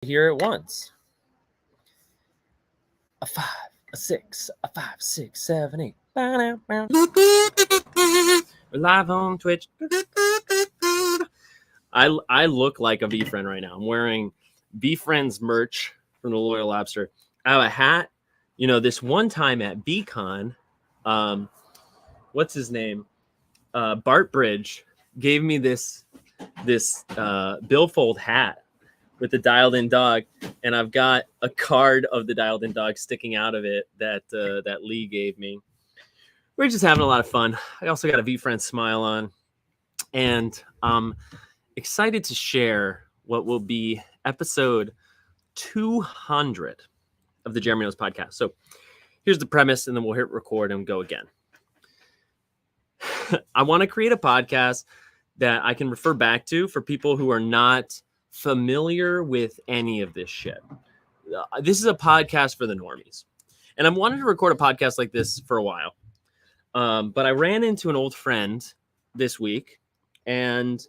here at once. A 5, a 6, a 5, 6, 7, 8. We're live on Twitch. I look like a VeeFriend right now. I'm wearing VeeFriends merch from the Loyal Lobster. I have a hat. You know, this one time at BCon, what's his name? Bart Bridge gave me this billfold hat with the Dialed In Dog, and I've got a card of the Dialed In Dog sticking out of it that Lee gave me. We're just having a lot of fun. I also got a VeeFriend smile on, and I'm excited to share what will be episode 200 of the Jeremy Knows podcast. So here's the premise, and then we'll hit record and go again. I want to create a podcast that I can refer back to for people who are not familiar with any of this shit. This is a podcast for the normies. And I've wanted to record a podcast like this for a while. But I ran into an old friend this week, and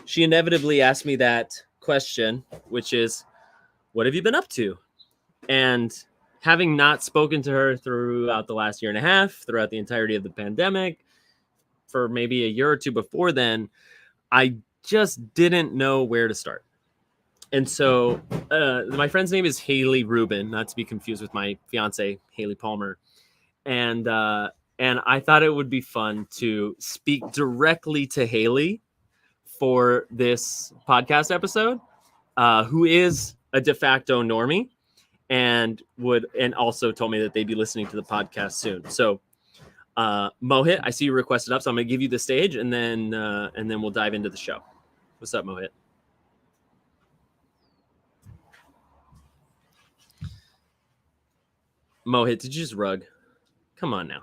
she inevitably asked me that question, which is, what have you been up to? And having not spoken to her throughout the last year and a half, throughout the entirety of the pandemic, for maybe a year or two before then, I just didn't know where to start. And so my friend's name is Haley Rubin, not to be confused with my fiance, Haley Palmer. And I thought it would be fun to speak directly to Haley for this podcast episode, who is a de facto normie and also told me that they'd be listening to the podcast soon. So Mohit, I see you requested up, so I'm going to give you the stage, and then we'll dive into the show. What's up, Mohit? Mohit, did you just rug? Come on now.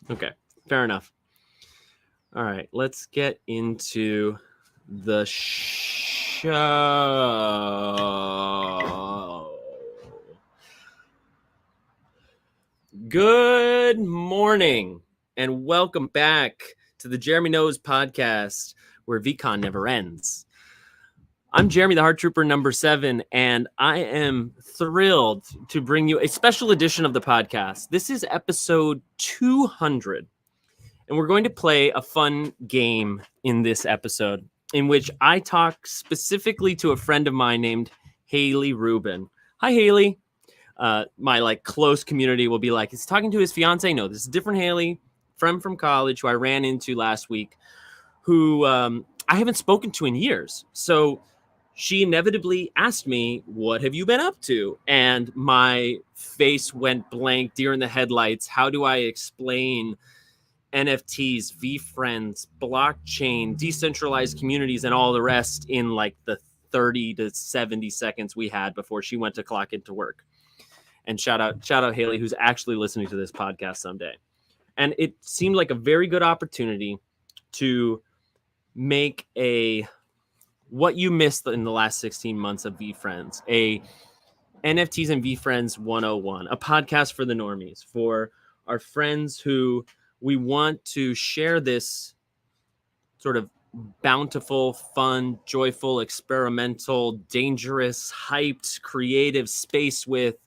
Okay, fair enough. All right, let's get into the show. Good morning and welcome back to the Jeremy Knows podcast, where VCon never ends. I'm Jeremy, the Heart Trooper number 7, and I am thrilled to bring you a special edition of the podcast. This is episode 200, and we're going to play a fun game in this episode in which I talk specifically to a friend of mine named Haley Rubin. Hi, Haley. My close community will be like, is he talking to his fiance? No, this is a different Haley, friend from college who I ran into last week, who I haven't spoken to in years. So she inevitably asked me, what have you been up to? And my face went blank, deer in the headlights. How do I explain NFTs, VeeFriends, blockchain, decentralized communities, and all the rest in like the 30 to 70 seconds we had before she went to clock into work? And shout out Haley, who's actually listening to this podcast someday. And it seemed like a very good opportunity to make a what you missed in the last 16 months of VeeFriends, a NFTs and VeeFriends 101, a podcast for the normies, for our friends who we want to share this sort of bountiful, fun, joyful, experimental, dangerous, hyped, creative space with,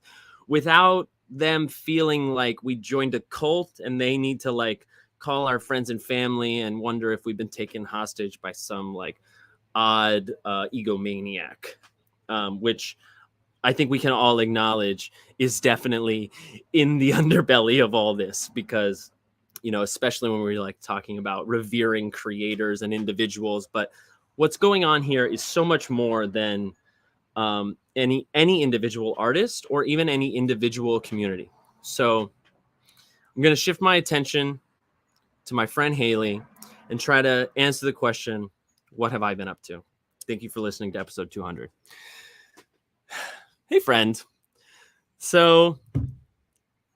without them feeling like we joined a cult and they need to call our friends and family and wonder if we've been taken hostage by some odd egomaniac, which I think we can all acknowledge is definitely in the underbelly of all this, because, you know, especially when we're talking about revering creators and individuals. But what's going on here is so much more than any individual artist or even any individual community. So I'm going to shift my attention to my friend Haley and try to answer the question, what have I been up to? Thank you for listening to episode 200. Hey, friend. So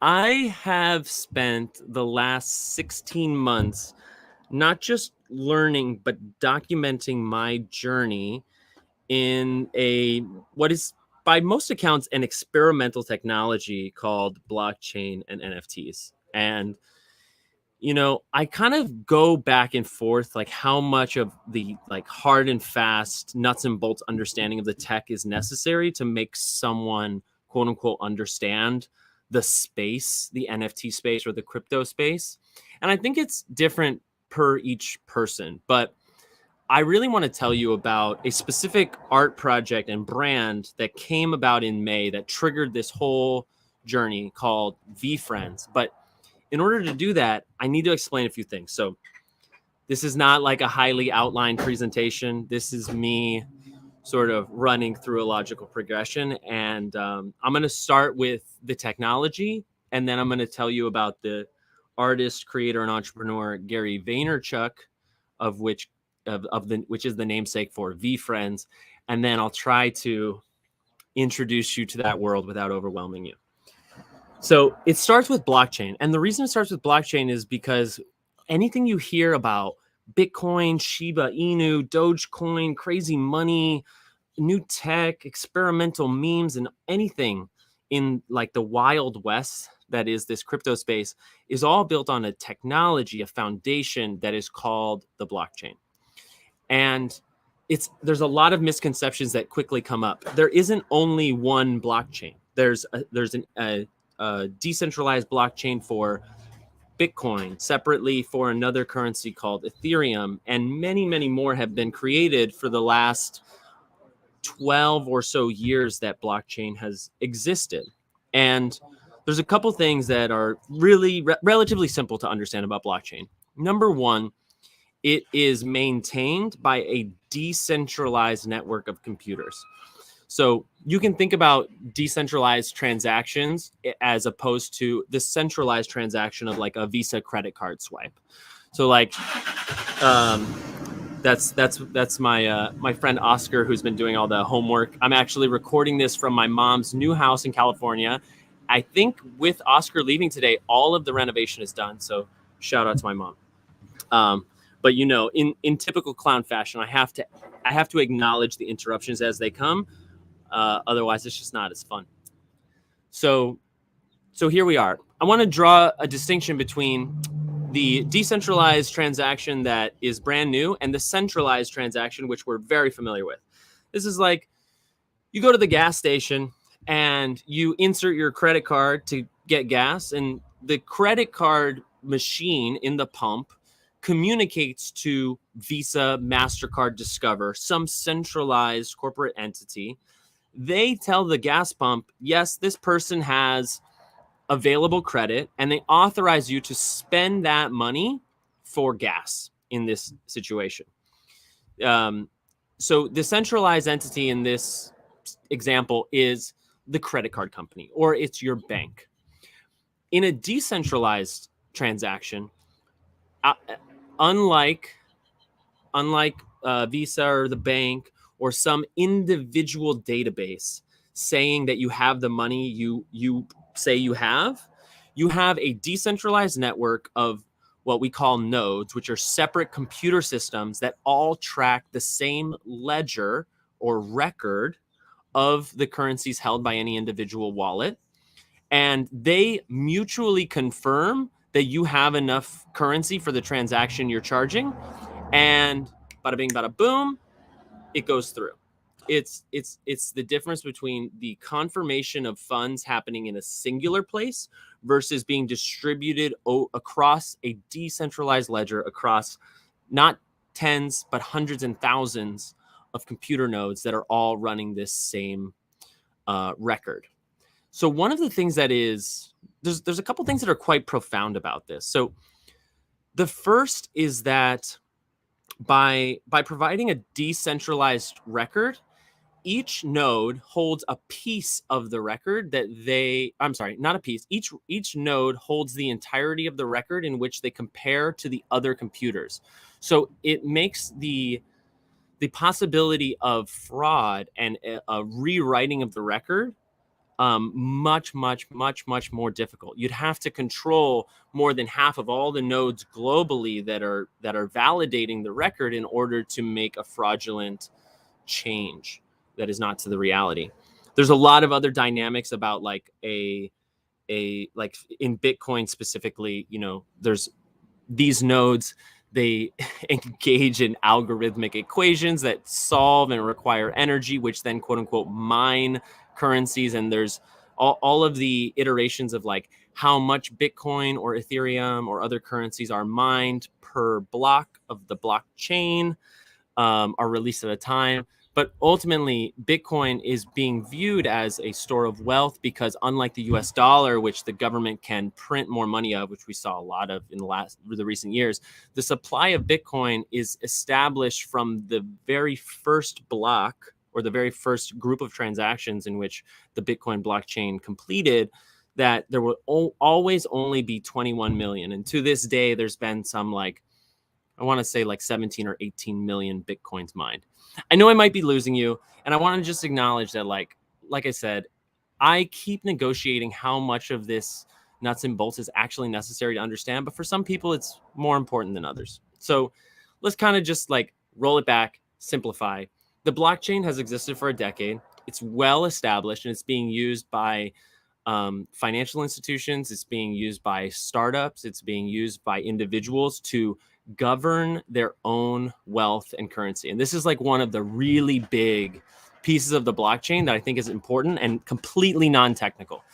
I have spent the last 16 months not just learning, but documenting my journey in what is by most accounts an experimental technology called blockchain and NFTs. And I kind of go back and forth, like how much of the like hard and fast nuts and bolts understanding of the tech is necessary to make someone quote unquote understand the space, the NFT space or the crypto space. And I think it's different per each person, but I really want to tell you about a specific art project and brand that came about in May that triggered this whole journey called VeeFriends. But in order to do that, I need to explain a few things. So this is not like a highly outlined presentation. This is me sort of running through a logical progression. And I'm going to start with the technology, and then I'm going to tell you about the artist, creator, and entrepreneur Gary Vaynerchuk, which is the namesake for VeeFriends. And then I'll try to introduce you to that world without overwhelming you. So it starts with blockchain. And the reason it starts with blockchain is because anything you hear about Bitcoin, Shiba Inu, Dogecoin, crazy money, new tech, experimental memes, and anything in like the Wild West that is this crypto space is all built on a technology, a foundation that is called the blockchain. And there's a lot of misconceptions that quickly come up. There isn't only one blockchain. There's a decentralized blockchain for Bitcoin, separately for another currency called Ethereum, and many, many more have been created for the last 12 or so years that blockchain has existed. And there's a couple things that are really relatively simple to understand about blockchain. Number one, it is maintained by a decentralized network of computers. So you can think about decentralized transactions as opposed to the centralized transaction of like a Visa credit card swipe. So like, that's my friend Oscar, who's been doing all the homework. I'm actually recording this from my mom's new house in California. I think with Oscar leaving today, all of the renovation is done. So shout out to my mom. But in typical clown fashion, I have to acknowledge the interruptions as they come. Otherwise, it's just not as fun. So here we are. I want to draw a distinction between the decentralized transaction that is brand new and the centralized transaction, which we're very familiar with. This is like you go to the gas station and you insert your credit card to get gas, and the credit card machine in the pump communicates to Visa, MasterCard, Discover, some centralized corporate entity. They tell the gas pump, yes, this person has available credit, and they authorize you to spend that money for gas in this situation. So the centralized entity in this example is the credit card company, or it's your bank. In a decentralized transaction, unlike Visa or the bank or some individual database saying that you have the money you say you have a decentralized network of what we call nodes, which are separate computer systems that all track the same ledger or record of the currencies held by any individual wallet. And they mutually confirm that you have enough currency for the transaction you're charging. And bada bing, bada boom, it goes through. It's the difference between the confirmation of funds happening in a singular place versus being distributed across a decentralized ledger across not tens, but hundreds and thousands of computer nodes that are all running this same record. So one of the things that is, there's a couple things that are quite profound about this. So the first is that by providing a decentralized record, each node holds a piece of the record that not a piece. Each node holds the entirety of the record in which they compare to the other computers. So it makes the possibility of fraud and a rewriting of the record much more difficult. You'd have to control more than half of all the nodes globally that are validating the record in order to make a fraudulent change that is not to the reality. There's a lot of other dynamics about like like in Bitcoin specifically, there's these nodes, they engage in algorithmic equations that solve and require energy, which then quote unquote mine currencies. And there's all of the iterations of like how much Bitcoin or Ethereum or other currencies are mined per block of the blockchain are released at a time. But ultimately, Bitcoin is being viewed as a store of wealth because unlike the US dollar, which the government can print more money of, which we saw a lot of in the recent years, the supply of Bitcoin is established from the very first block or the very first group of transactions in which the Bitcoin blockchain completed, that there will always only be 21 million. And to this day, there's been some like, I want to say like 17 or 18 million Bitcoins mined. I know I might be losing you. And I want to just acknowledge that, like I said, I keep negotiating how much of this nuts and bolts is actually necessary to understand. But for some people, it's more important than others. So let's kind of just like roll it back, simplify. The blockchain has existed for a decade. It's well established and it's being used by financial institutions. It's being used by startups. It's being used by individuals to govern their own wealth and currency. And this is like one of the really big pieces of the blockchain that I think is important and completely non-technical.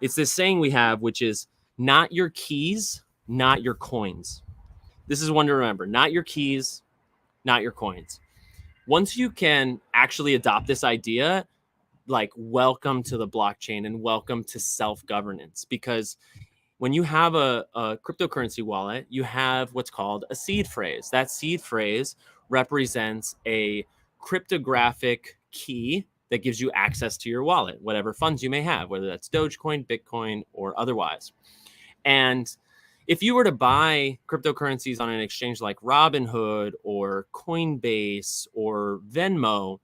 It's this saying we have, which is not your keys, not your coins. This is one to remember, not your keys, not your coins. Once you can actually adopt this idea, like welcome to the blockchain and welcome to self-governance, because when you have a cryptocurrency wallet, you have what's called a seed phrase. That seed phrase represents a cryptographic key that gives you access to your wallet, whatever funds you may have, whether that's Dogecoin, Bitcoin, or otherwise. And if you were to buy cryptocurrencies on an exchange like Robinhood or Coinbase or Venmo,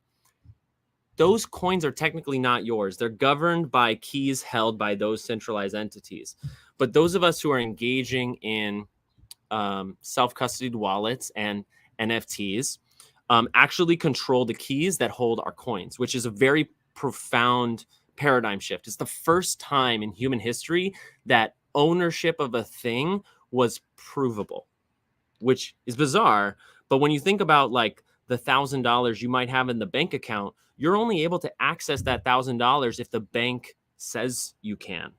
those coins are technically not yours. They're governed by keys held by those centralized entities. But those of us who are engaging in self-custodied wallets and NFTs actually control the keys that hold our coins, which is a very profound paradigm shift. It's the first time in human history that ownership of a thing was provable, which is bizarre. But when you think about like the $1,000 you might have in the bank account, you're only able to access that $1,000 if the bank says you can.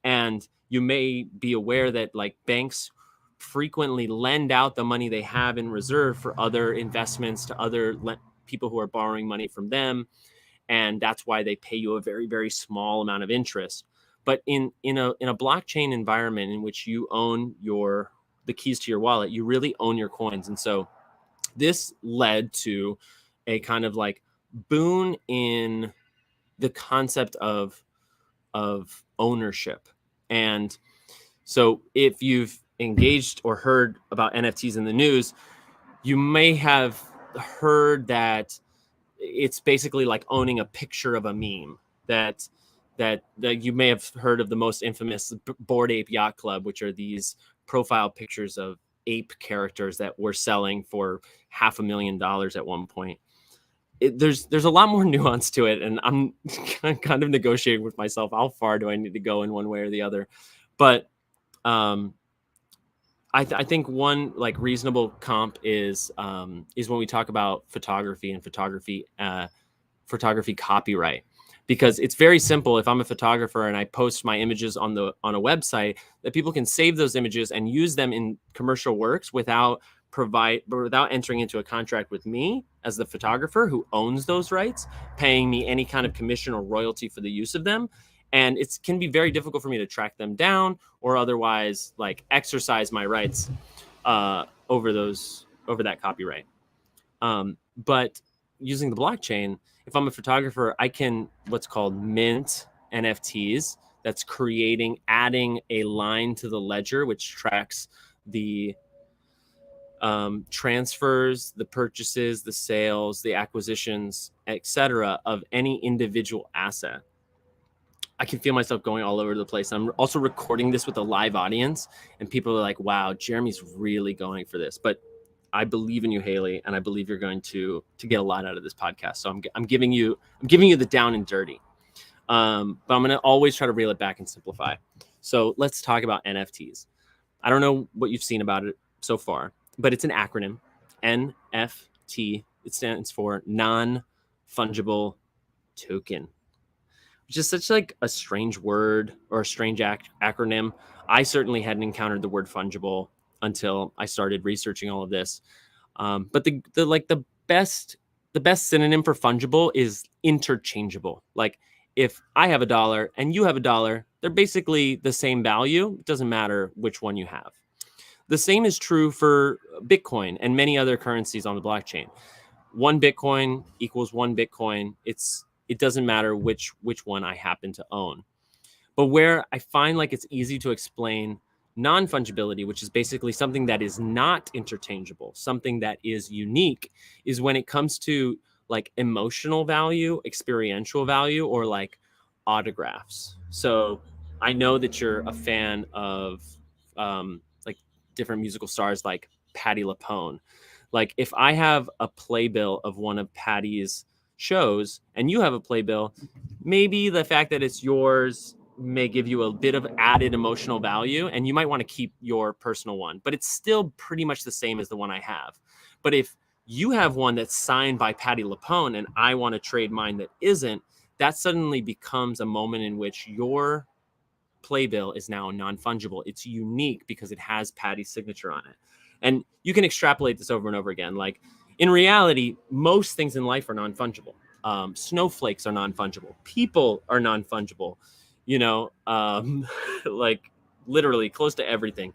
And you may be aware that like banks frequently lend out the money they have in reserve for other investments to other people who are borrowing money from them. And that's why they pay you a very, very small amount of interest. But in a blockchain environment in which you own the keys to your wallet, you really own your coins. And so this led to a kind of like boon in the concept of ownership. And so if you've engaged or heard about NFTs in the news, you may have heard that it's basically like owning a picture of a meme. That you may have heard of the most infamous Bored Ape Yacht Club, which are these profile pictures of ape characters that were selling for $500,000 at one point. There's a lot more nuance to it, and I'm kind of negotiating with myself how far do I need to go in one way or the other. But I think one like reasonable comp is when we talk about photography and photography copyright, because it's very simple. If I'm a photographer and I post my images on a website, that people can save those images and use them in commercial works without entering into a contract with me as the photographer who owns those rights, paying me any kind of commission or royalty for the use of them. And it can be very difficult for me to track them down or otherwise like exercise my rights over that copyright. But using the blockchain, if I'm a photographer, I can what's called mint NFTs. That's adding a line to the ledger, which tracks the transfers, the purchases, the sales, the acquisitions, etc. of any individual asset. I can feel myself going all over the place. I'm also recording this with a live audience, and people are like, wow, Jeremy's really going for this. But I believe in you, Haley, and I believe you're going to get a lot out of this podcast. So I'm giving you the down and dirty. But I'm going to always try to reel it back and simplify. So let's talk about NFTs. I don't know what you've seen about it so far, but it's an acronym, NFT. It stands for non-fungible token, which is such like a strange word or a strange acronym. I certainly hadn't encountered the word fungible until I started researching all of this. But the best synonym for fungible is interchangeable. Like if I have $1 and you have $1, they're basically the same value. It doesn't matter which one you have. The same is true for Bitcoin and many other currencies on the blockchain. 1 Bitcoin equals 1 Bitcoin. It doesn't matter which one I happen to own. But where I find like it's easy to explain non-fungibility, which is basically something that is not interchangeable, something that is unique, is when it comes to like emotional value, experiential value, or like autographs. So I know that you're a fan of like different musical stars like Patti LuPone. Like if I have a playbill of one of Patti's shows and you have a playbill, maybe the fact that it's yours may give you a bit of added emotional value, and you might want to keep your personal one, but it's still pretty much the same as the one I have. But if you have one that's signed by Patti LuPone and I want to trade mine that isn't, that suddenly becomes a moment in which your playbill is now non-fungible. It's unique because it has Patti's signature on it. And you can extrapolate this over and over again. Like in reality, most things in life are non-fungible. Snowflakes are non-fungible. People are non-fungible. Like literally close to everything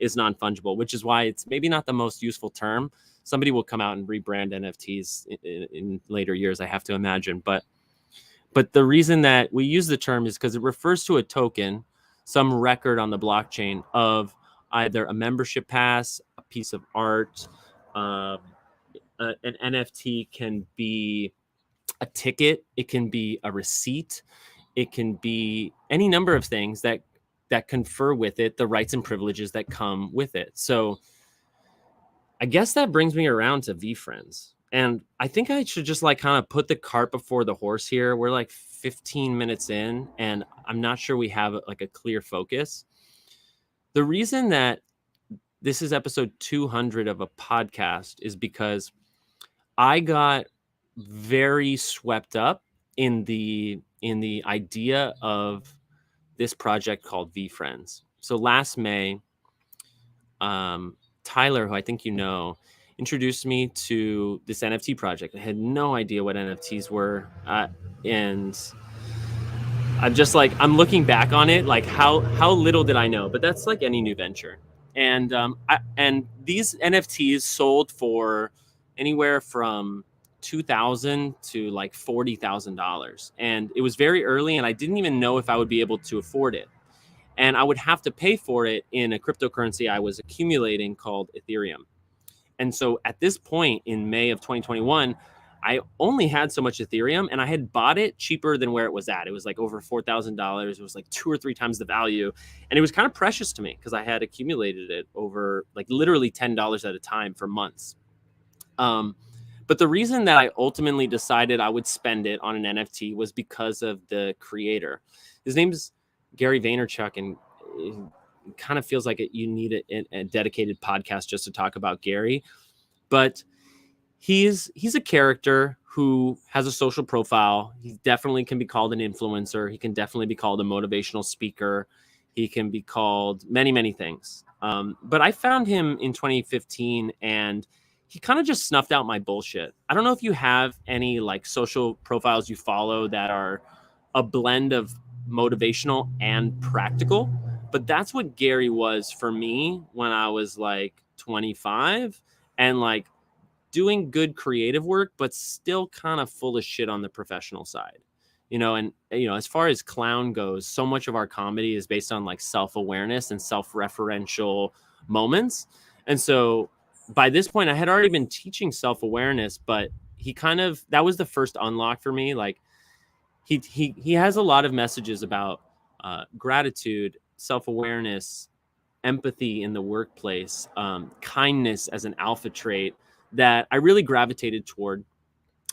is non-fungible, which is why it's maybe not the most useful term. Somebody will come out and rebrand NFTs in later years, I have to imagine. But the reason that we use the term is because it refers to a token, some record on the blockchain of either a membership pass, a piece of art. An NFT can be a ticket. It can be a receipt. It can be any number of things that confer with it the rights and privileges that come with it. So I guess that brings me around to VeeFriends. And I think I should just like kind of put the cart before the horse here. We're like 15 minutes in, and I'm not sure we have like a clear focus. The reason that this is episode 200 of a podcast is because I got very swept up in the idea of this project called VeeFriends. So last May, Tyler, who I think you know, introduced me to this NFT project. I had no idea what NFTs were, and I'm just like, I'm looking back on it, like how little did I know? But that's like any new venture. And and these NFTs sold for anywhere from $2,000 to like $40,000, and it was very early, and I didn't even know if I would be able to afford it, and I would have to pay for it in a cryptocurrency I was accumulating called Ethereum. And so at this point in May of 2021, I only had so much Ethereum, and I had bought it cheaper than where it was at. It was like over $4,000. It was like 2 or 3 times the value. And it was kind of precious to me because I had accumulated it over like literally $10 at a time for months. But the reason that I ultimately decided I would spend it on an NFT was because of the creator. His name is Gary Vaynerchuk, and it kind of feels like you need a dedicated podcast just to talk about Gary. But he's a character who has a social profile. He definitely can be called an influencer. He can definitely be called a motivational speaker. He can be called many, many things. But I found him in 2015, and he kind of just snuffed out my bullshit. I don't know if you have any like social profiles you follow that are a blend of motivational and practical, but that's what Gary was for me when I was like 25 and like doing good creative work, but still kind of full of shit on the professional side, and as far as clown goes, so much of our comedy is based on like self-awareness and self-referential moments. And so by this point I had already been teaching self-awareness, but that was the first unlock for me. Like he has a lot of messages about gratitude, self-awareness, empathy in the workplace, kindness as an alpha trait that I really gravitated toward.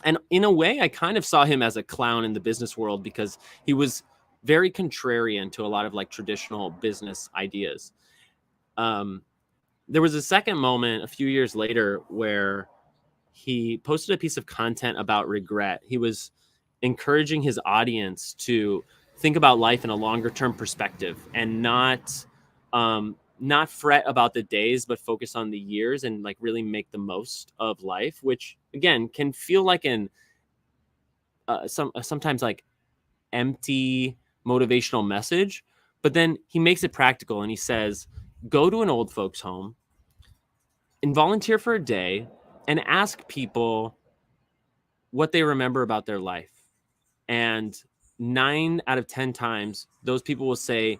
And in a way, I kind of saw him as a clown in the business world because he was very contrarian to a lot of like traditional business ideas. there was a second moment a few years later where he posted a piece of content about regret. He was encouraging his audience to think about life in a longer term perspective and not fret about the days, but focus on the years and like really make the most of life, which again can feel like an sometimes like empty motivational message. But then he makes it practical and he says, go to an old folks home and volunteer for a day and ask people what they remember about their life. And 9 out of 10 times, those people will say,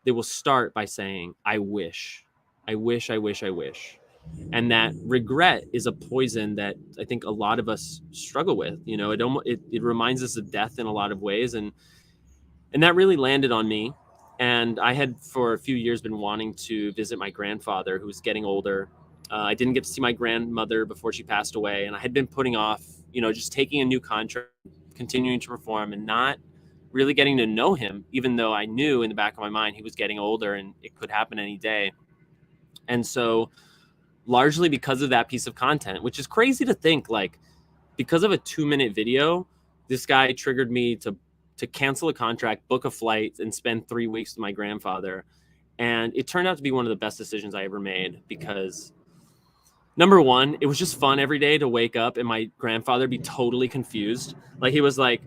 they will start by saying, I wish, I wish, I wish, I wish. And that regret is a poison that I think a lot of us struggle with. You know, it reminds us of death in a lot of ways. And that really landed on me. And I had for a few years been wanting to visit my grandfather, who was getting older. I didn't get to see my grandmother before she passed away. And I had been putting off, you know, just taking a new contract, continuing to perform and not really getting to know him, even though I knew in the back of my mind he was getting older and it could happen any day. And so largely because of that piece of content, which is crazy to think, like, because of a 2-minute video, this guy triggered me to cancel a contract, book a flight, and spend 3 weeks with my grandfather. And it turned out to be one of the best decisions I ever made because, number one, it was just fun every day to wake up and my grandfather be totally confused. Like, he was like,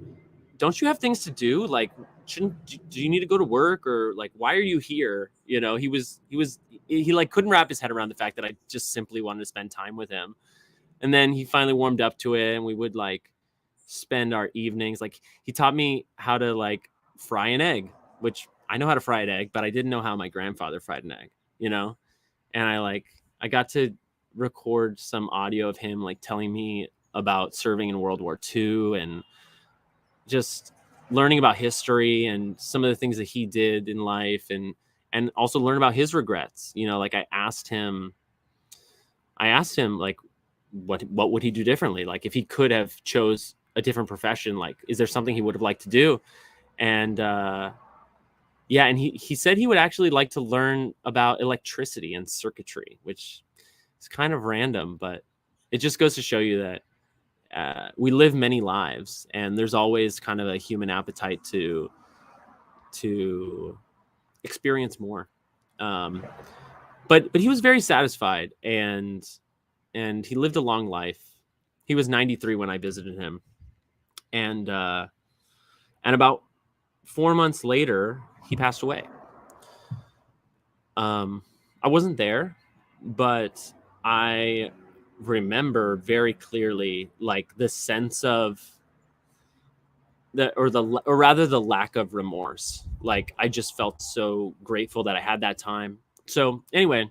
don't you have things to do? Like, do you need to go to work, or like, why are you here? You know, he like couldn't wrap his head around the fact that I just simply wanted to spend time with him. And then he finally warmed up to it, and we would like spend our evenings. Like, he taught me how to like fry an egg, which I know how to fry an egg, but I didn't know how my grandfather fried an egg, you know? And I got to record some audio of him like telling me about serving in World War II and just learning about history and some of the things that he did in life, and also learn about his regrets. You know, like I asked him like, what would he do differently? Like, if he could have chose a different profession, like, is there something he would have liked to do? And yeah, and he said he would actually like to learn about electricity and circuitry, which is kind of random, but it just goes to show you that we live many lives, and there's always kind of a human appetite to experience more. But he was very satisfied, and he lived a long life. He was 93 when I visited him, and about 4 months later, he passed away. I wasn't there, but I remember very clearly like the sense of the lack of remorse. Like, I just felt so grateful that I had that time. So anyway,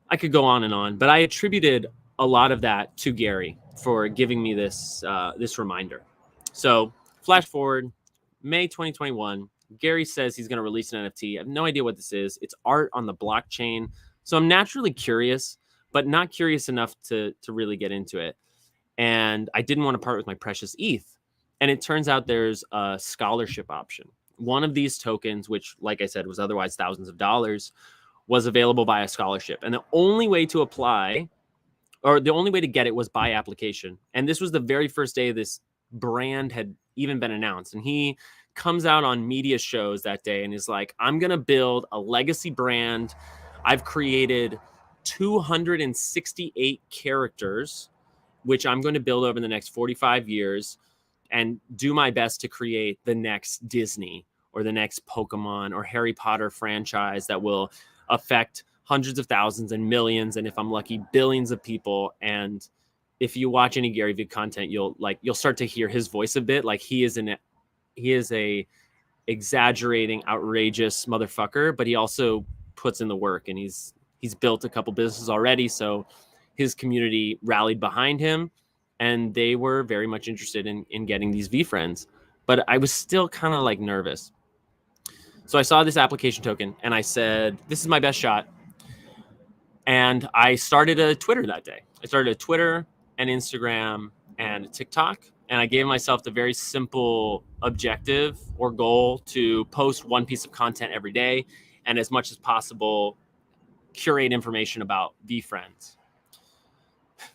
I could go on and on, but I attributed a lot of that to Gary for giving me this reminder. So flash forward, May 2021, Gary says he's going to release an NFT. I have no idea what this is. It's art on the blockchain. So I'm naturally curious, but not curious enough to really get into it. And I didn't want to part with my precious ETH. And it turns out there's a scholarship option. One of these tokens, which, like I said, was otherwise thousands of dollars, was available by a scholarship. And the only way to apply, or the only way to get it, was by application. And this was the very first day this brand had even been announced. And he comes out on media shows that day and is like, I'm going to build a legacy brand. I've created 268 characters, which I'm going to build over the next 45 years and do my best to create the next Disney or the next Pokemon or Harry Potter franchise that will affect hundreds of thousands and millions, and if I'm lucky, billions of people. And if you watch any Gary Vee content, you'll start to hear his voice a bit. Like, he is a exaggerating, outrageous motherfucker, but he also puts in the work, and he's built a couple businesses already. So his community rallied behind him, and they were very much interested in getting these VeeFriends. But I was still kind of like nervous. So I saw this application token and I said, this is my best shot. And I started a Twitter that day. I started a Twitter, an Instagram, and a TikTok. And I gave myself the very simple objective or goal to post one piece of content every day, and as much as possible curate information about VeeFriends,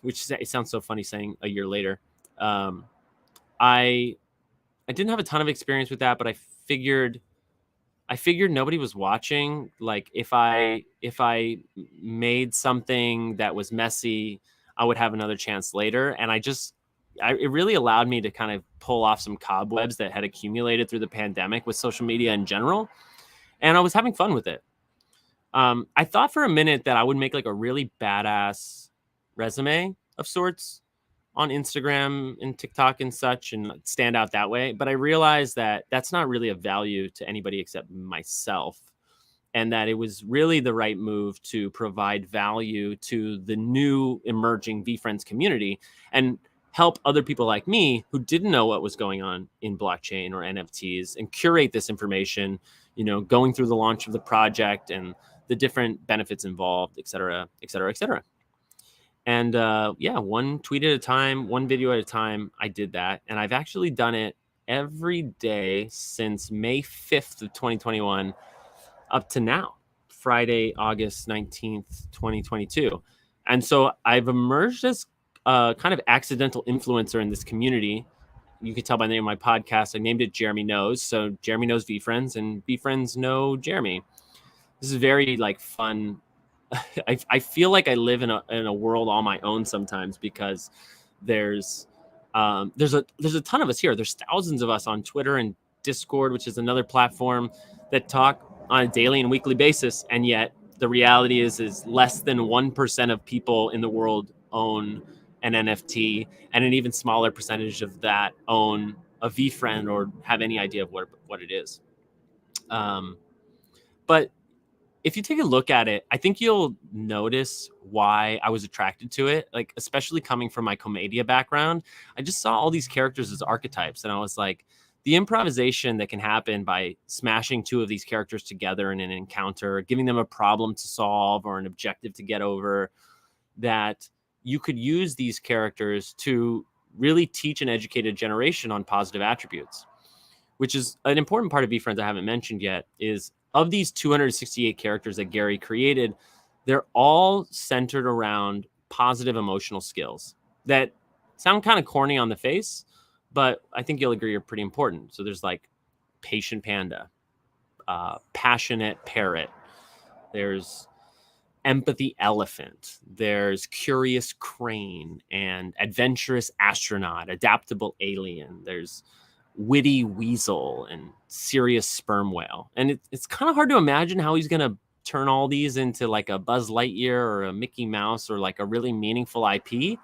which it sounds so funny saying a year later. I didn't have a ton of experience with that, but I figured nobody was watching. Like if I made something that was messy, I would have another chance later. And it really allowed me to kind of pull off some cobwebs that had accumulated through the pandemic with social media in general. And I was having fun with it. I thought for a minute that I would make like a really badass resume of sorts on Instagram and TikTok and such and stand out that way. But I realized that that's not really of value to anybody except myself, and that it was really the right move to provide value to the new emerging VeeFriends community and help other people like me who didn't know what was going on in blockchain or NFTs and curate this information, going through the launch of the project and the different benefits involved, et cetera, et cetera, et cetera. And one tweet at a time, one video at a time, I did that. And I've actually done it every day since May 5th of 2021 up to now, Friday, August 19th, 2022. And so I've emerged as a kind of accidental influencer in this community. You can tell by the name of my podcast, I named it Jeremy Knows. So Jeremy knows VeeFriends and VeeFriends know Jeremy. This is very like fun. I feel like I live in a world all my own sometimes, because there's a ton of us here. There's thousands of us on Twitter and Discord, which is another platform that talk on a daily and weekly basis. And yet the reality is less than 1% of people in the world own an NFT, and an even smaller percentage of that own a VeeFriend or have any idea of what it is. But if you take a look at it, I think you'll notice why I was attracted to it. Like, especially coming from my Commedia background, I just saw all these characters as archetypes. And I was like, the improvisation that can happen by smashing two of these characters together in an encounter, giving them a problem to solve or an objective to get over, that you could use these characters to really teach an educated generation on positive attributes, which is an important part of VeeFriends I haven't mentioned yet. Is of these 268 characters that Gary created, they're all centered around positive emotional skills that sound kind of corny on the face, but I think you'll agree are pretty important. So there's like patient panda, passionate parrot, there's empathy elephant, there's curious crane and adventurous astronaut, adaptable alien, there's witty weasel and serious sperm whale. And it's kind of hard to imagine how he's going to turn all these into like a Buzz Lightyear or a Mickey Mouse or like a really meaningful IP.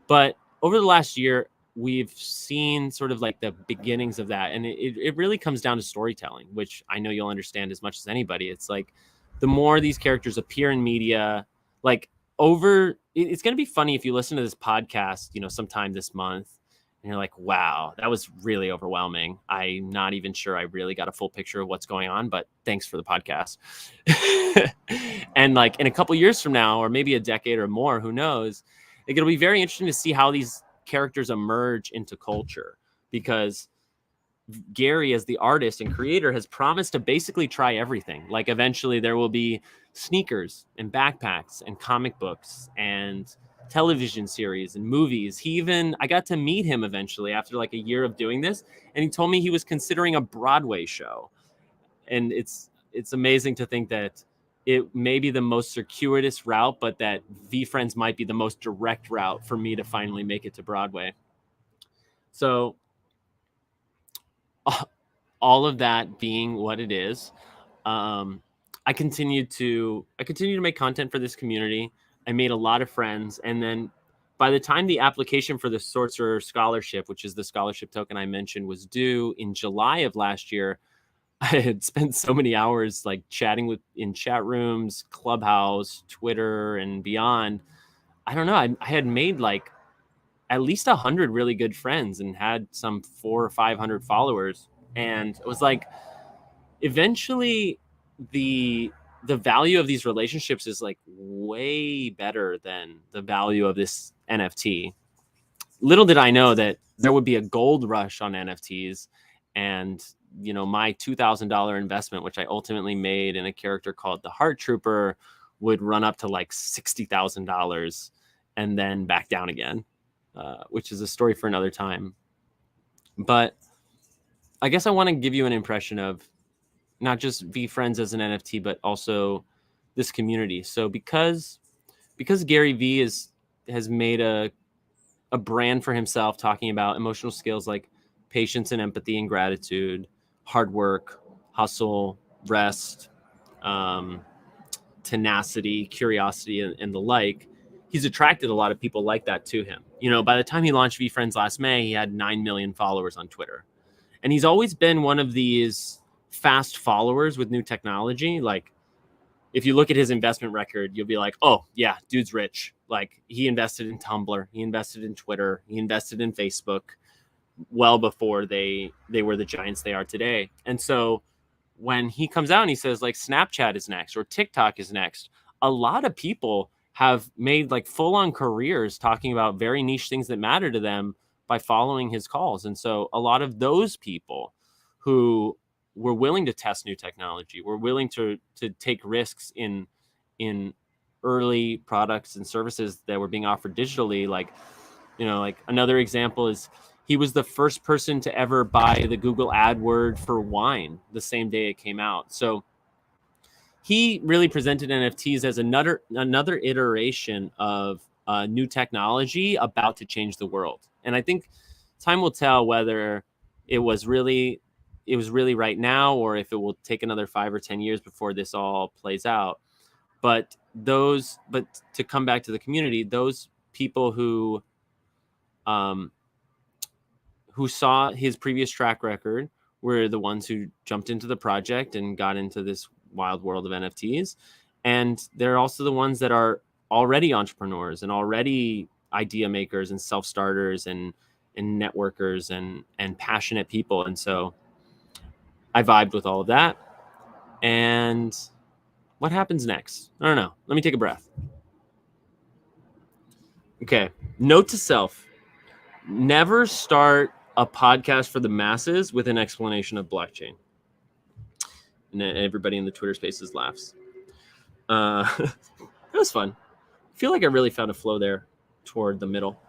But over the last year, we've seen sort of like the beginnings of that. And it really comes down to storytelling, which I know you'll understand as much as anybody. It's like the more these characters appear in media, like it's going to be funny if you listen to this podcast, sometime this month, and you're like, wow, that was really overwhelming. I'm not even sure I really got a full picture of what's going on, but thanks for the podcast. And like in a couple years from now, or maybe a decade or more, who knows, it'll be very interesting to see how these characters emerge into culture, because Gary, as the artist and creator, has promised to basically try everything. Like eventually there will be sneakers and backpacks and comic books and television series and movies. I got to meet him eventually after like a year of doing this, and he told me he was considering a Broadway show. And it's amazing to think that it may be the most circuitous route, but that VeeFriends might be the most direct route for me to finally make it to Broadway. So all of that being what it is, I continue to make content for this community. I made a lot of friends. And then by the time the application for the Sorcerer Scholarship, which is the scholarship token I mentioned, was due in July of last year, I had spent so many hours like chatting in chat rooms, Clubhouse, Twitter, and beyond. I don't know. I had made like at least 100 really good friends and had some 400 or 500 followers. And it was like, eventually the value of these relationships is like way better than the value of this NFT. Little did I know that there would be a gold rush on NFTs, and my $2,000 investment, which I ultimately made in a character called the Heart Trooper, would run up to like $60,000 and then back down again, which is a story for another time. But I guess I want to give you an impression of not just VeeFriends as an NFT, but also this community. So because Gary Vee has made a brand for himself, talking about emotional skills like patience and empathy and gratitude, hard work, hustle, rest, tenacity, curiosity, and the like, he's attracted a lot of people like that to him. By the time he launched VeeFriends last May, he had 9 million followers on Twitter. And he's always been one of these fast followers with new technology. Like, if you look at his investment record, you'll be like, oh, yeah, dude's rich. Like, he invested in Tumblr, he invested in Twitter, he invested in Facebook well before they were the giants they are today. And so when he comes out and he says, like, Snapchat is next or TikTok is next, a lot of people have made like full-on careers talking about very niche things that matter to them by following his calls. And so a lot of those people who were willing to test new technology, were willing to take risks in early products and services that were being offered digitally. Like another example is he was the first person to ever buy the Google AdWord for wine the same day it came out. So he really presented NFTs as another iteration of new technology about to change the world. And I think time will tell whether it was really right now, or if it will take another 5 or 10 years before this all plays out. But to come back to the community, those people who saw his previous track record were the ones who jumped into the project and got into this wild world of NFTs. And they're also the ones that are already entrepreneurs and already idea makers and self-starters and networkers and passionate people. And so I vibed with all of that. And what happens next? I don't know. Let me take a breath. Okay. Note to self: never start a podcast for the masses with an explanation of blockchain. And everybody in the Twitter Spaces laughs. It was fun. I feel like I really found a flow there toward the middle.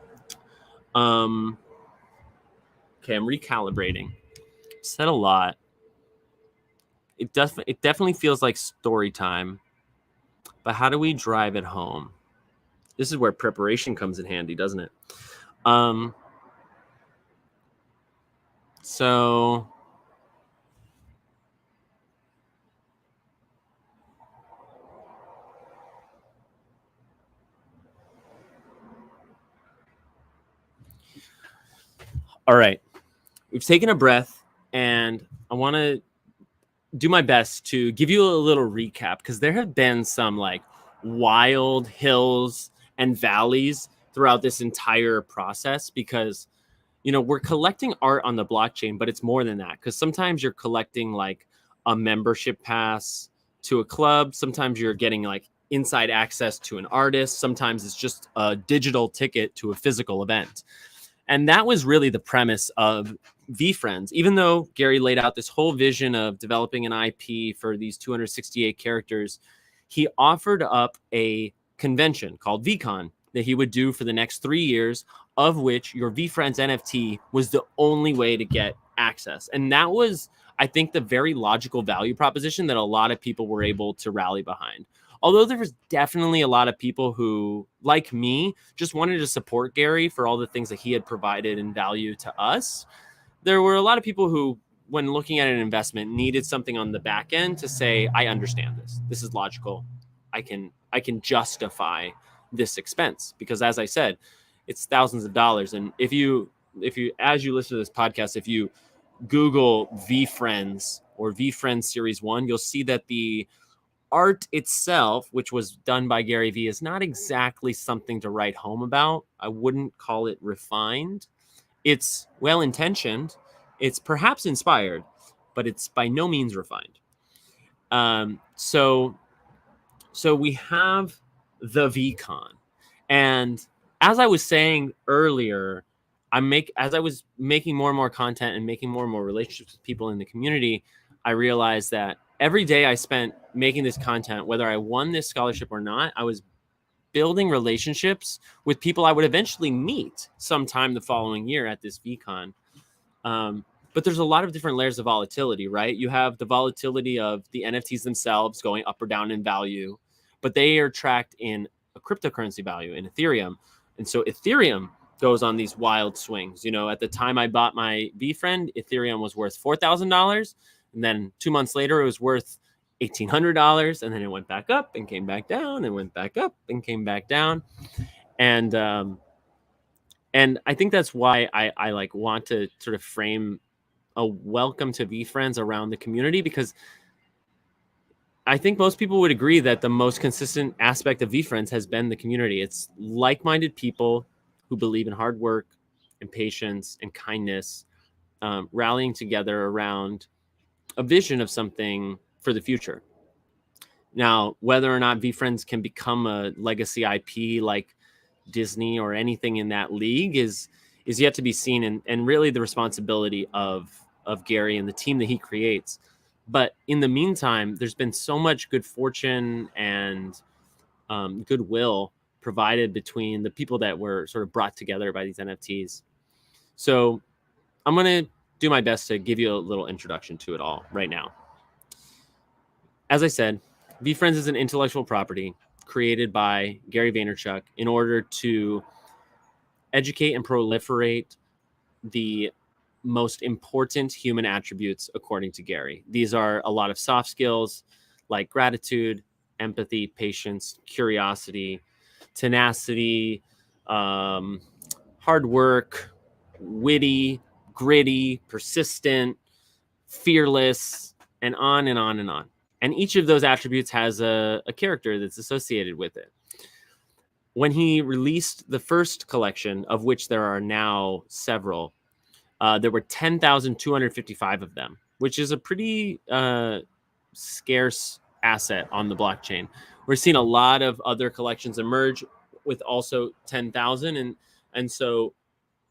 Okay, I'm recalibrating. Said a lot. It definitely feels like story time. But how do we drive it home? This is where preparation comes in handy, doesn't it? So all right, we've taken a breath, and I want to do my best to give you a little recap, because there have been some like wild hills and valleys throughout this entire process, because we're collecting art on the blockchain, but it's more than that, because sometimes you're collecting like a membership pass to a club, sometimes you're getting like inside access to an artist, sometimes it's just a digital ticket to a physical event. And that was really the premise of VeeFriends. Even though Gary laid out this whole vision of developing an IP for these 268 characters, he offered up a convention called VeeCon that he would do for the next 3 years, of which your VeeFriends NFT was the only way to get access. And that was, I think, the very logical value proposition that a lot of people were able to rally behind. Although there was definitely a lot of people who, like me, just wanted to support Gary for all the things that he had provided in value to us, there were a lot of people who, when looking at an investment, needed something on the back end to say, I understand this. This is logical. I can justify this expense, because, as I said, it's thousands of dollars. And if you as you listen to this podcast, if you Google VeeFriends or VeeFriends Series 1, you'll see that the art itself, which was done by Gary Vee, is not exactly something to write home about. I wouldn't call it refined. It's well-intentioned. It's perhaps inspired, but it's by no means refined. So we have the VeeCon. And as I was saying earlier, as I was making more and more content and making more and more relationships with people in the community, I realized that every day I spent making this content, whether I won this scholarship or not, I was building relationships with people I would eventually meet sometime the following year at this VCon. But there's a lot of different layers of volatility, right? You have the volatility of the NFTs themselves going up or down in value, but they are tracked in a cryptocurrency value in Ethereum. And so Ethereum goes on these wild swings. You know, at the time I bought my VeeFriend, Ethereum was worth $4,000. And then 2 months later, it was worth $1,800. And then it went back up and came back down and went back up and came back down. And I think that's why I like want to sort of frame a welcome to VeeFriends around the community, because I think most people would agree that the most consistent aspect of VeeFriends has been the community. It's like-minded people who believe in hard work and patience and kindness, rallying together around a vision of something for the future. Now, whether or not VeeFriends can become a legacy IP like Disney or anything in that league is yet to be seen, and really the responsibility of Gary and the team that he creates. But in the meantime, there's been so much good fortune and goodwill provided between the people that were sort of brought together by these NFTs. So I'm going to do my best to give you a little introduction to it all right now. As I said, VeeFriends is an intellectual property created by Gary Vaynerchuk in order to educate and proliferate the most important human attributes according to Gary. These are a lot of soft skills like gratitude, empathy, patience, curiosity, tenacity, hard work, witty, gritty, persistent, fearless, and on and on and on. And each of those attributes has a character that's associated with it. When he released the first collection, of which there are now several, there were 10,255 of them, which is a pretty scarce asset on the blockchain. We're seeing a lot of other collections emerge with also 10,000. And so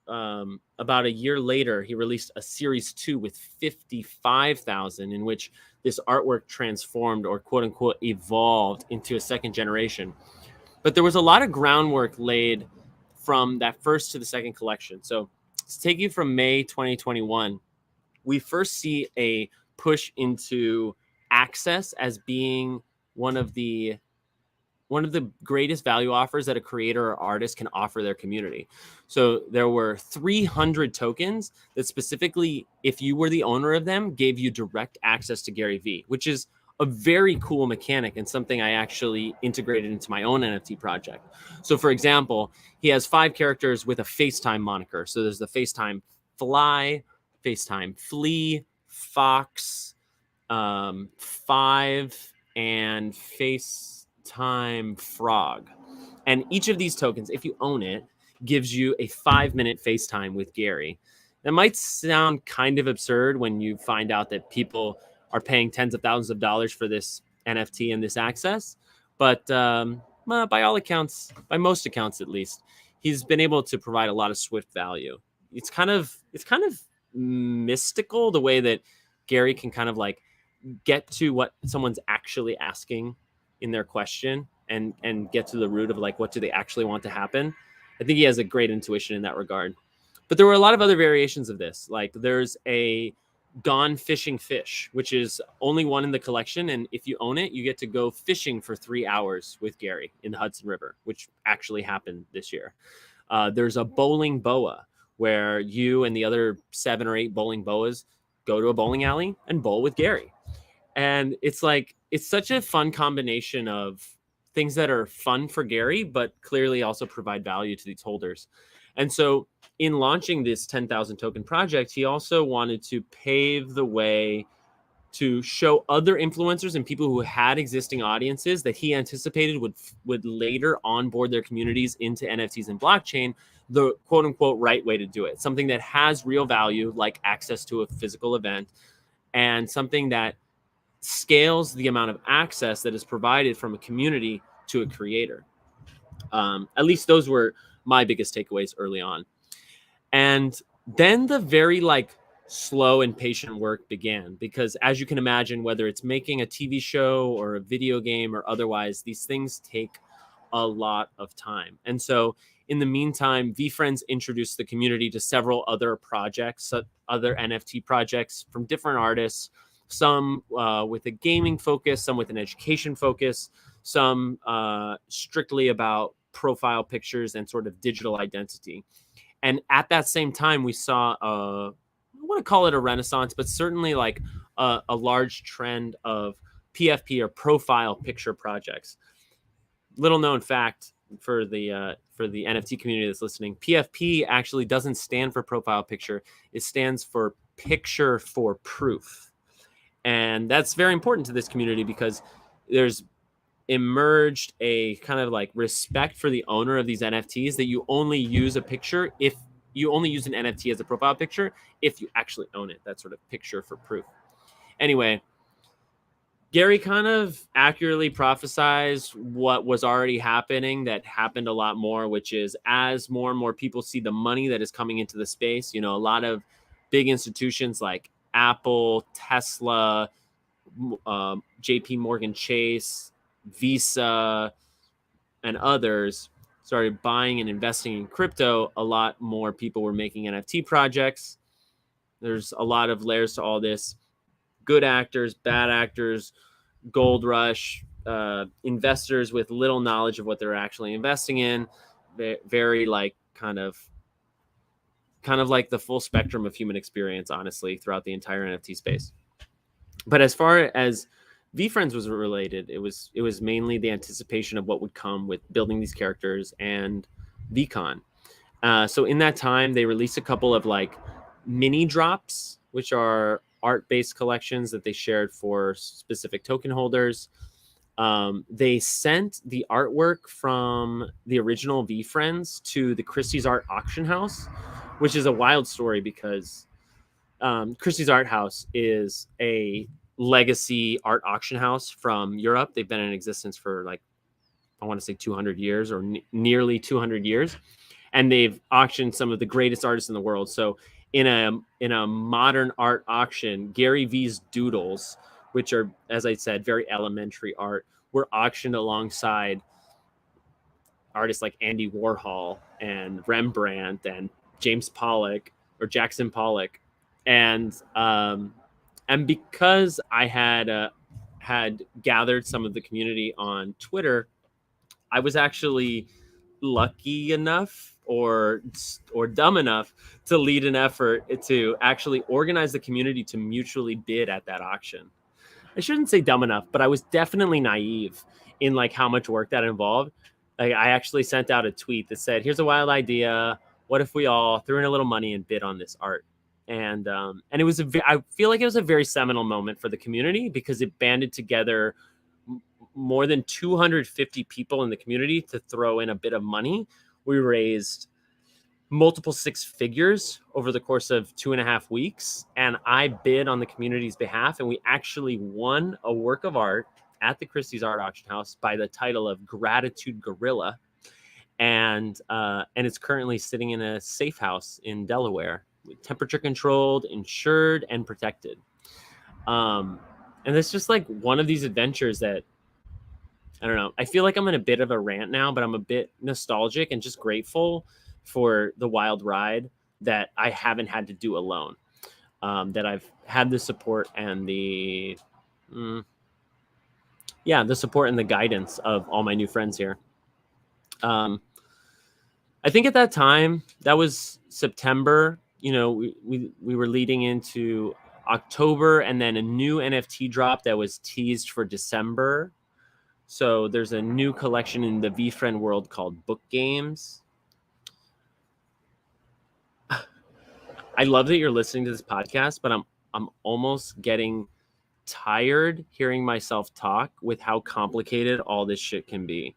about a year later, he released a series 2 with 55,000, in which this artwork transformed, or quote unquote evolved, into a second generation. But there was a lot of groundwork laid from that first to the second collection. So to take you from May 2021, we first see a push into access as being one of the greatest value offers that a creator or artist can offer their community. So there were 300 tokens that specifically, if you were the owner of them, gave you direct access to Gary Vee, which is a very cool mechanic and something I actually integrated into my own NFT project. So for example, he has 5 characters with a FaceTime moniker. So there's the FaceTime Fly, FaceTime Flea, Fox, 5, and FaceTime Frog. And each of these tokens, if you own it, gives you a 5-minute FaceTime with Gary. That might sound kind of absurd when you find out that people are paying tens of thousands of dollars for this NFT and this access. But by all accounts, by most accounts at least, he's been able to provide a lot of swift value. It's kind of mystical the way that Gary can kind of like get to what someone's actually asking in their question and get to the root of like, what do they actually want to happen? I think he has a great intuition in that regard. But there were a lot of other variations of this. Like there's a Gone Fishing Fish, which is only one in the collection. And if you own it, you get to go fishing for 3 hours with Gary in the Hudson River, which actually happened this year. There's a Bowling Boa, where you and the other 7 or 8 bowling boas go to a bowling alley and bowl with Gary. And it's like, it's such a fun combination of things that are fun for Gary, but clearly also provide value to these holders. And so in launching this 10,000 token project, he also wanted to pave the way to show other influencers and people who had existing audiences that he anticipated would later onboard their communities into NFTs and blockchain, the quote unquote right way to do it. Something that has real value, like access to a physical event, and something that scales the amount of access that is provided from a community to a creator. At least those were my biggest takeaways early on. And then the very like slow and patient work began, because as you can imagine, whether it's making a TV show or a video game or otherwise, these things take a lot of time. And so in the meantime, VeeFriends introduced the community to several other projects, other NFT projects from different artists, some with a gaming focus, some with an education focus, some strictly about profile pictures and sort of digital identity. And at that same time, we saw I want to call it a renaissance, but certainly like a large trend of PFP, or profile picture projects. Little known fact for the NFT community that's listening: PFP actually doesn't stand for profile picture; it stands for picture for proof, and that's very important to this community because there's emerged a kind of like respect for the owner of these NFTs, that you only use a picture if you only use an NFT as a profile picture if you actually own it. That sort of picture for proof. Anyway, Gary kind of accurately prophesized what was already happening, that happened a lot more, which is as more and more people see the money that is coming into the space, a lot of big institutions like Apple, Tesla, JP Morgan Chase, Visa, and others started buying and investing in crypto, a lot more people were making NFT projects. There's a lot of layers to all this. Good actors, bad actors, gold rush, investors with little knowledge of what they're actually investing in. Very like kind of like the full spectrum of human experience, honestly, throughout the entire NFT space. But as far as VeeFriends was related, it was mainly the anticipation of what would come with building these characters and VeeCon. So in that time, they released a couple of like mini drops, which are art-based collections that they shared for specific token holders. They sent the artwork from the original VeeFriends to the Christie's Art Auction House, which is a wild story because Christie's Art House is a legacy art auction house from Europe. They've been in existence for like, I want to say 200 years or nearly 200 years. And they've auctioned some of the greatest artists in the world. So in a modern art auction, Gary V's doodles, which are, as I said, very elementary art, were auctioned alongside artists like Andy Warhol and Rembrandt and James Pollock or Jackson Pollock. And because I had gathered some of the community on Twitter, I was actually lucky enough or dumb enough to lead an effort to actually organize the community to mutually bid at that auction. I shouldn't say dumb enough, but I was definitely naive in like how much work that involved. Like, I actually sent out a tweet that said, "Here's a wild idea. What if we all threw in a little money and bid on this art?" And it was I feel like it was a very seminal moment for the community because it banded together more than 250 people in the community to throw in a bit of money. We raised multiple six figures over the course of 2.5 weeks, and I bid on the community's behalf, and we actually won a work of art at the Christie's Art Auction House by the title of Gratitude Gorilla, and it's currently sitting in a safe house in Delaware, temperature controlled, insured, and protected. And it's just like one of these adventures that, I don't know, I feel like I'm in a bit of a rant now, but I'm a bit nostalgic and just grateful for the wild ride that I haven't had to do alone. That I've had the support and the support and the guidance of all my new friends here. I think at that time, that was September, we were leading into October, and then a new NFT drop that was teased for December. So there's a new collection in the VeeFriend world called Book Games. I love that you're listening to this podcast, but I'm almost getting tired hearing myself talk with how complicated all this shit can be.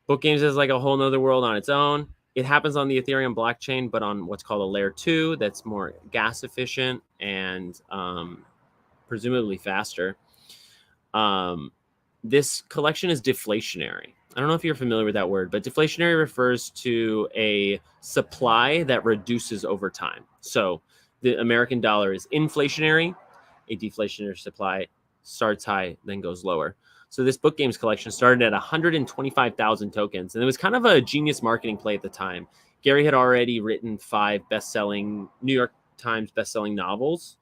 Book Games is like a whole nother world on its own. It happens on the Ethereum blockchain, but on what's called a layer 2 that's more gas efficient and presumably faster. This collection is deflationary. I don't know if you're familiar with that word, but deflationary refers to a supply that reduces over time. So the American dollar is inflationary. A deflationary supply starts high, then goes lower. So this book games collection started at 125,000 tokens, and it was kind of a genius marketing play at the time. Gary had already written 5 best-selling New York Times best-selling novels.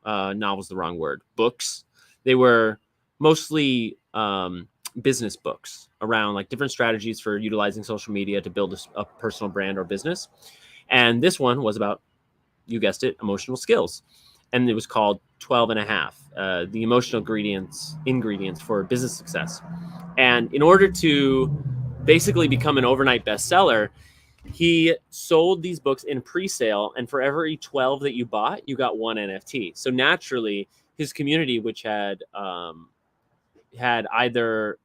Novels, the wrong word. Books. They were mostly business books around like different strategies for utilizing social media to build a personal brand or business. And this one was about, you guessed it, emotional skills. And it was called 12 and a half, the emotional ingredients for business success. And in order to basically become an overnight bestseller, he sold these books in pre-sale, and for every 12 that you bought, you got 1 NFT. So naturally, his community, which had either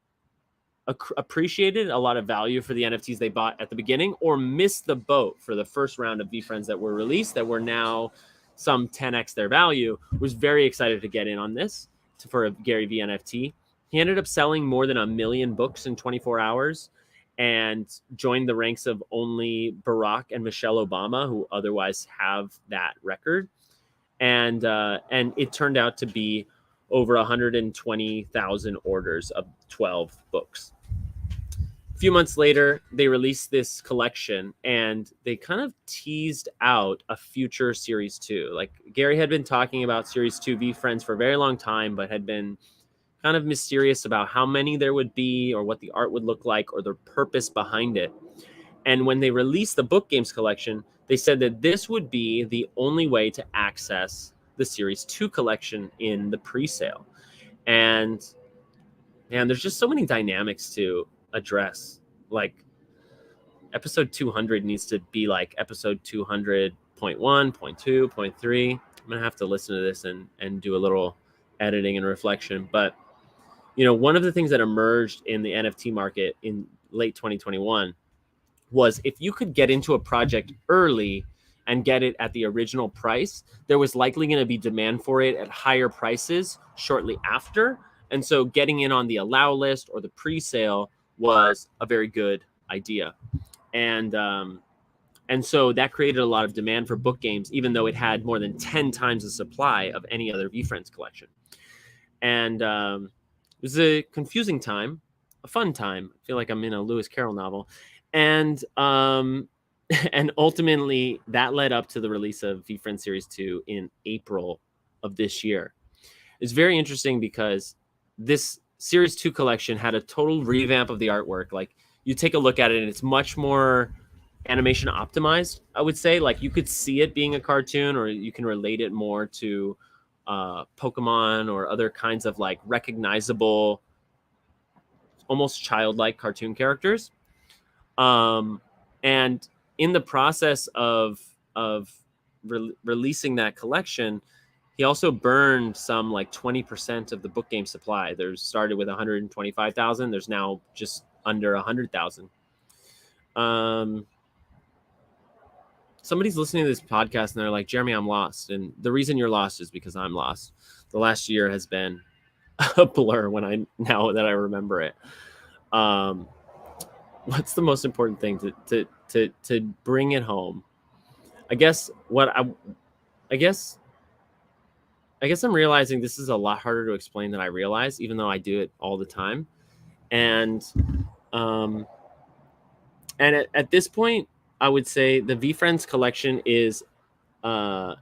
appreciated a lot of value for the NFTs they bought at the beginning, or missed the boat for the first round of VeeFriends that were released that were now some 10x their value, was very excited to get in on this for a Gary V NFT. He ended up selling more than 1 million books in 24 hours and joined the ranks of only Barack and Michelle Obama, who otherwise have that record. And it turned out to be over 120,000 orders of 12 books. A few months later, they released this collection, and they kind of teased out a future Series 2. Like, Gary had been talking about Series 2 VeeFriends for a very long time, but had been kind of mysterious about how many there would be or what the art would look like or the purpose behind it. And when they released the book games collection, they said that this would be the only way to access the Series 2 collection in the pre-sale. And there's just so many dynamics to address. Like, episode 200 needs to be like episode 200.1, 0.2, 0.3. I'm gonna have to listen to this and do a little editing and reflection. But one of the things that emerged in the NFT market in late 2021 was, if you could get into a project early and get it at the original price, there was likely going to be demand for it at higher prices shortly after. And so getting in on the allow list or the pre-sale was a very good idea. And so that created a lot of demand for book games, even though it had more than 10 times the supply of any other VeeFriends collection. And it was a confusing time, a fun time. I feel like I'm in a Lewis Carroll novel. And ultimately that led up to the release of VeeFriends Series 2 in April of this year. It's very interesting because this Series 2 collection had a total revamp of the artwork. Like, you take a look at it and it's much more animation optimized, I would say. Like, you could see it being a cartoon, or you can relate it more to Pokemon or other kinds of like recognizable, almost childlike cartoon characters. And in the process of releasing that collection, he also burned some like 20% of the book game supply. There's started with 125,000. There's now just under 100,000. Somebody's listening to this podcast and they're like, Jeremy, I'm lost. And the reason you're lost is because I'm lost. The last year has been a blur now that I remember it. What's the most important thing to bring it home? I guess I'm realizing this is a lot harder to explain than I realize, even though I do it all the time. And at this point, I would say the VeeFriends collection is the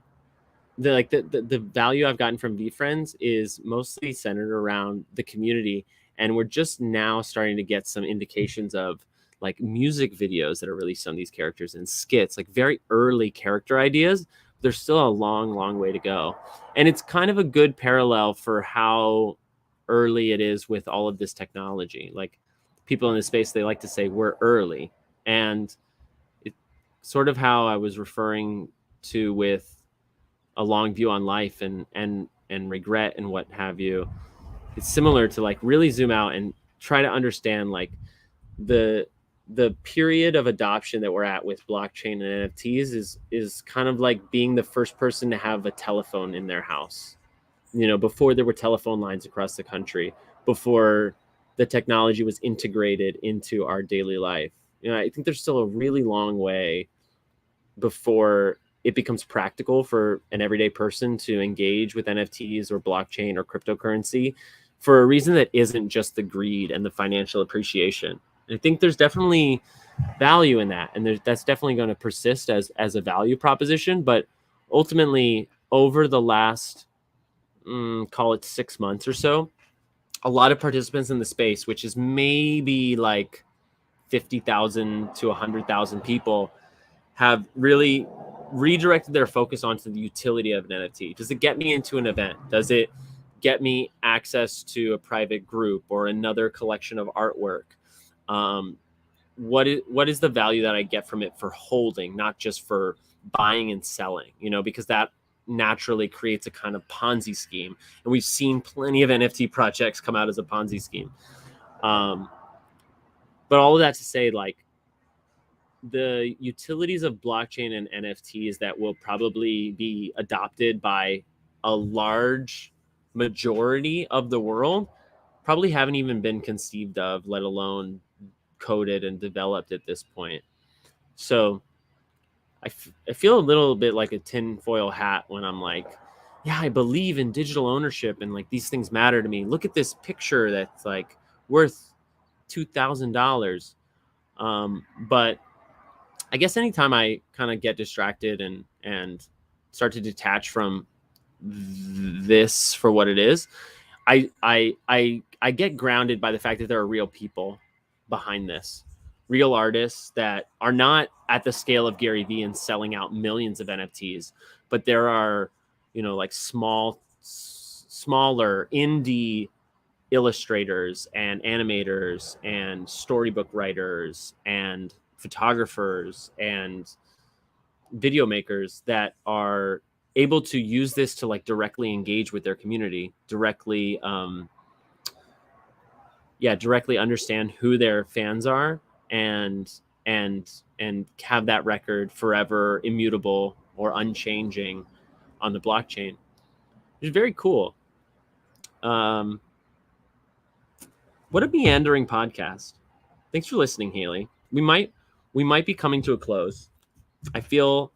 value I've gotten from VeeFriends is mostly centered around the community. And we're just now starting to get some indications of like music videos that are released on these characters and skits, like very early character ideas. There's still a long, long way to go. And it's kind of a good parallel for how early it is with all of this technology. Like, people in this space, they like to say we're early. And it's sort of how I was referring to with a long view on life and regret and what have you. It's similar to like really zoom out and try to understand like the period of adoption that we're at with blockchain and NFTs is kind of like being the first person to have a telephone in their house, before there were telephone lines across the country, before the technology was integrated into our daily life. I think there's still a really long way before it becomes practical for an everyday person to engage with NFTs or blockchain or cryptocurrency for a reason that isn't just the greed and the financial appreciation. I think there's definitely value in that, and that's definitely going to persist as a value proposition. But ultimately, over the last call it 6 months or so, a lot of participants in the space, which is maybe like 50,000 to 100,000 people, have really redirected their focus onto the utility of an NFT. Does it get me into an event? Does it get me access to a private group or another collection of artwork? What is the value that I get from it for holding, not just for buying and selling? Because that naturally creates a kind of Ponzi scheme, and we've seen plenty of NFT projects come out as a Ponzi scheme. But all of that to say, like, the utilities of blockchain and NFTs that will probably be adopted by a large majority of the world probably haven't even been conceived of, let alone coded and developed at this point. So I feel a little bit like a tinfoil hat when I'm like, yeah, I believe in digital ownership and like these things matter to me. Look at this picture that's like worth $2,000. But I guess anytime I kind of get distracted and start to detach from this for what it is, I get grounded by the fact that there are real people behind this, real artists that are not at the scale of Gary Vee and selling out millions of NFTs, but there are, like smaller indie illustrators and animators and storybook writers and photographers and video makers that are able to use this to like directly engage with their community, directly understand who their fans are and have that record forever immutable or unchanging on the blockchain. It's very cool. What a meandering podcast. Thanks for listening, Haley. We might be coming to a close. I feel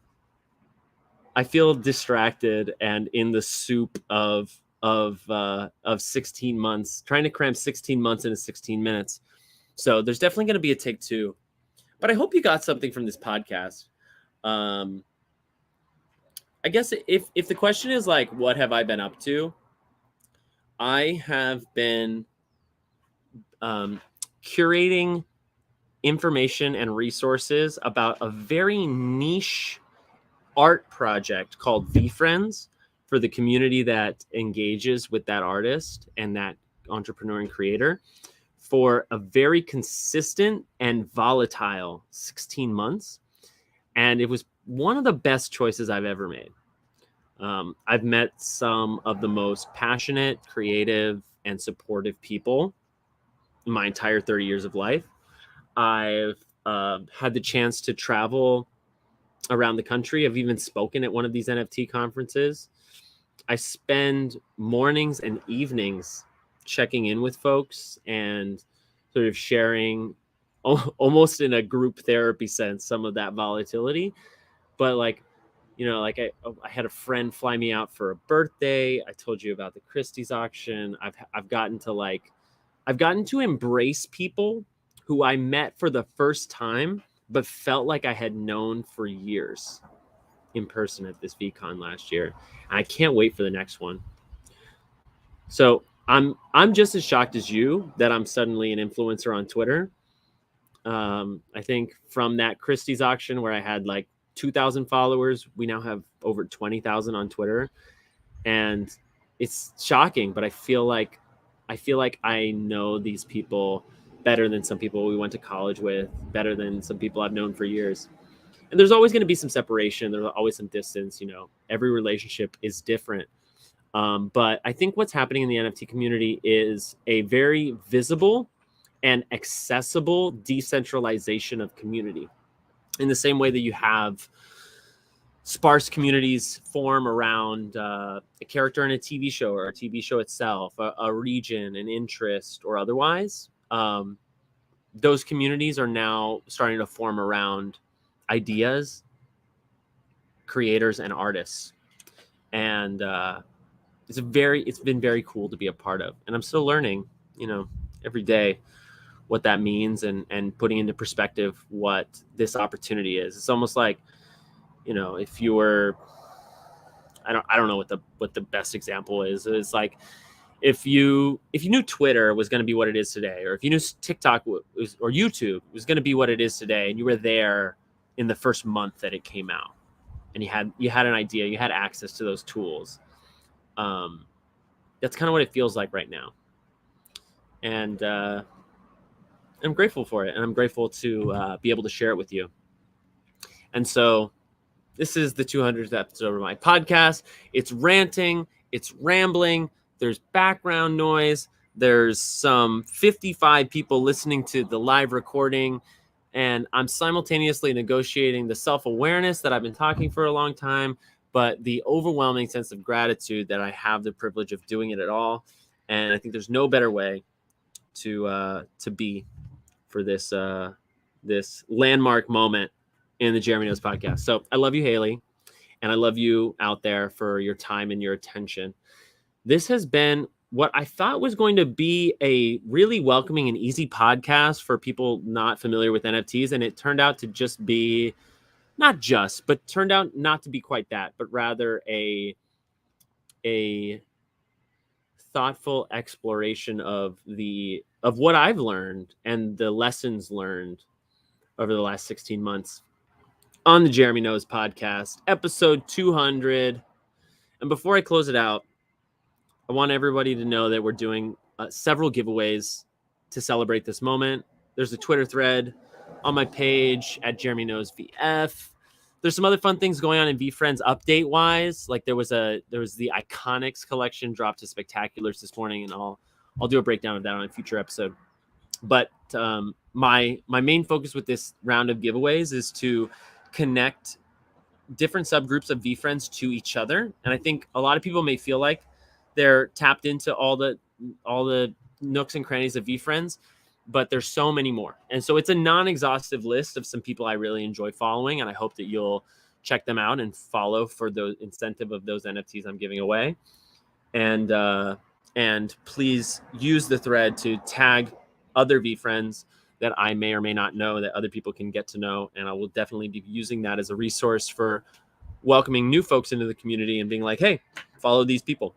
distracted and in the soup of 16 months, trying to cram 16 months into 16 minutes. So there's definitely going to be a take two, but I hope you got something from this podcast. I guess if the question is like, what have I been up to? I have been curating information and resources about a very niche art project called VeeFriends for the community that engages with that artist and that entrepreneur and creator for a very consistent and volatile 16 months. And it was one of the best choices I've ever made. I've met some of the most passionate, creative, and supportive people in my entire 30 years of life. I've had the chance to travel around the country. I've even spoken at one of these NFT conferences. I spend mornings and evenings checking in with folks and sort of sharing almost in a group therapy sense some of that volatility. But like, I had a friend fly me out for a birthday. I told you about the Christie's auction. I've gotten to embrace people who I met for the first time, but felt like I had known for years in person at this VeeCon last year. And I can't wait for the next one. So I'm just as shocked as you that I'm suddenly an influencer on Twitter. I think from that Christie's auction where I had like 2,000 followers, we now have over 20,000 on Twitter. And it's shocking, but I feel like I know these people better than some people we went to college with, better than some people I've known for years. And there's always going to be some separation. There's always some distance. Every relationship is different. But I think what's happening in the NFT community is a very visible and accessible decentralization of community. In the same way that you have sparse communities form around a character in a TV show or a TV show itself, a region, an interest, or otherwise. Those communities are now starting to form around ideas, creators and artists. And it's been very cool to be a part of. And I'm still learning, every day what that means and putting into perspective what this opportunity is. It's almost like, if you were, I don't know what the best example is. It's like if you knew Twitter was going to be what it is today, or if you knew TikTok or YouTube was going to be what it is today, and you were there in the first month that it came out, and you had an idea, you had access to those tools. That's kind of what it feels like right now. And I'm grateful for it, and I'm grateful to be able to share it with you. And so this is the 200th episode of my podcast. It's ranting, it's rambling, there's background noise, there's some 55 people listening to the live recording, and I'm simultaneously negotiating the self-awareness that I've been talking for a long time, but the overwhelming sense of gratitude that I have the privilege of doing it at all. And I think there's no better way to be for this this landmark moment in the Jeremy Knows podcast. So I love you, Haley, and I love you out there for your time and your attention. This has been what I thought was going to be a really welcoming and easy podcast for people not familiar with NFTs, and it turned out to just be turned out not to be quite that, but rather a thoughtful exploration of what I've learned and the lessons learned over the last 16 months on the Jeremy Knows podcast, episode 200. And before I close it out, I want everybody to know that we're doing several giveaways to celebrate this moment. There's a Twitter thread on my page at Jeremy Knows VF. There's some other fun things going on in VFriends update wise. Like there was the Iconics collection dropped to Spectaculars this morning, and I'll do a breakdown of that on a future episode. But my main focus with this round of giveaways is to connect different subgroups of VFriends to each other. And I think a lot of people may feel like they're tapped into all the nooks and crannies of VFriends, but there's so many more. And so it's a non-exhaustive list of some people I really enjoy following, and I hope that you'll check them out and follow for the incentive of those NFTs I'm giving away. And please use the thread to tag other VFriends that I may or may not know that other people can get to know. And I will definitely be using that as a resource for welcoming new folks into the community and being like, hey, follow these people.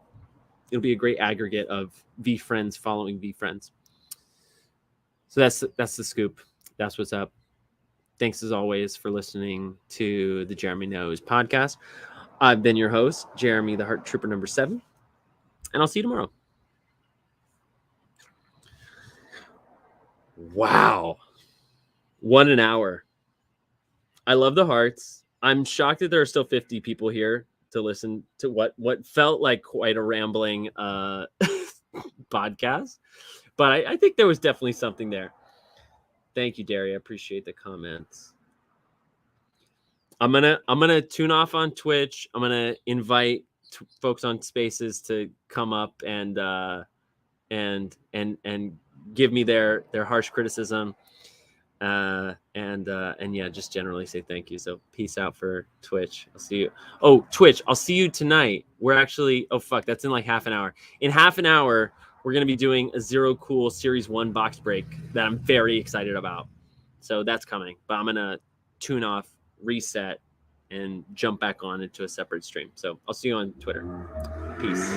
It'll be a great aggregate of VFriends following VFriends. So that's the scoop. That's what's up. Thanks as always for listening to the Jeremy Knows podcast. I've been your host, Jeremy the Heart Trooper number 7, and I'll see you tomorrow. Wow. 1 hour. I love the hearts. I'm shocked that there are still 50 people here to listen to what felt like quite a rambling podcast. But I think there was definitely something there. Thank you, Derry. I appreciate the comments. I'm gonna tune off on Twitch. I'm gonna invite folks on Spaces to come up and give me their harsh criticism, and yeah, just generally say thank you. So peace out for Twitch. I'll see you. Oh, Twitch, I'll see you tonight. We're actually that's in like half an hour. In half an hour, we're going to be doing a Zero Cool Series 1 box break that I'm very excited about. So that's coming. But I'm going to tune off, reset, and jump back on into a separate stream. So I'll see you on Twitter. Peace.